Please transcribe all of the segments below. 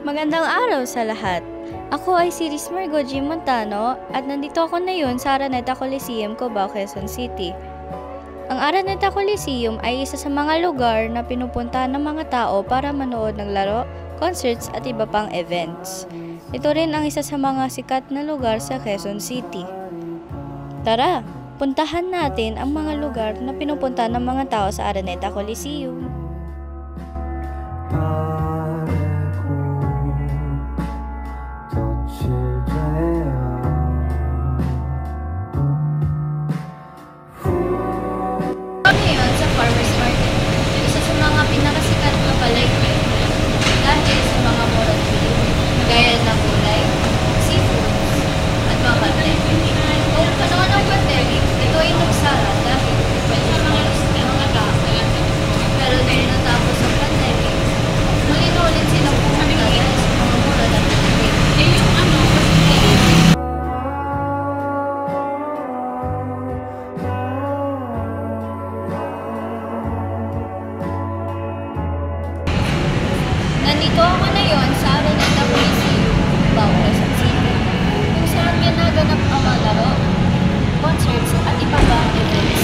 Magandang araw sa lahat. Ako ay si Rismargo G. Montano at nandito ako ngayon sa Araneta Coliseum, Cubao, Quezon City. Ang Araneta Coliseum ay isa sa mga lugar na pinupuntahan ng mga tao para manood ng laro, concerts at iba pang events. Ito rin ang isa sa mga sikat na lugar sa Quezon City. Tara, puntahan natin ang mga lugar na pinupuntahan ng mga tao sa Araneta Coliseum. Ngayon sa Farmers Market, isa sa mga pinakasikat na palengke dahil sa mga murang bilihin, gaya ng gulay, seafoods, at mga karne. Kung panahon ng pandemic, ito ay nagsara dahil pwede ng mga tao. Pero dahil natapos ang pandemic, muli na ulit silang pumunta dahil sa mga mura na bilihin. Nandito ako ngayon sa Araneta Coliseum, Cubao, Quezon City, kung saan ginaganap ang mga laro, concerts at iba pang events.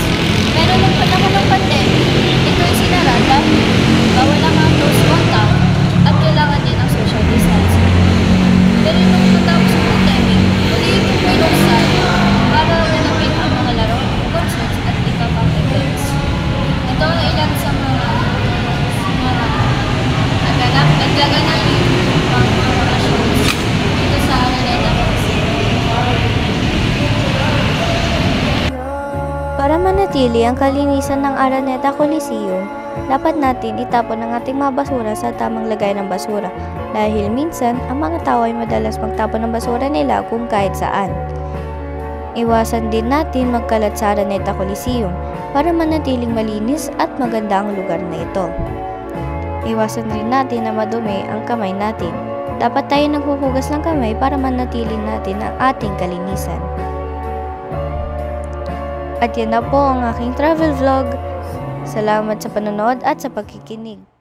Pero nung panahon ng pandemic, ito ay sinara dahil bawal ang mga close contact at kailangan din ang social distancing. Pero nung matapos ang pandemic, muli itong pinuksan para ganapin ang mga laro, concerts at iba pang events. Ito ang ilan sa mga naglaganap ang mga shows dito sa Araneta Coliseum. Para manatili ang kalinisan ng Araneta Coliseum, dapat natin itapon ang ating mga basura sa tamang lagay ng basura dahil minsan ang mga tao ay madalas magtapon ng basura nila kung kahit saan. Iwasan din natin magkalat sa Araneta Coliseum para manatiling malinis at maganda ang lugar na ito. Iwasan rin natin na madumi ang kamay natin. Dapat tayo naghuhugas ng kamay para manatili natin ang ating kalinisan. At yan na po ang aking travel vlog. Salamat sa panonood at sa pagkikinig.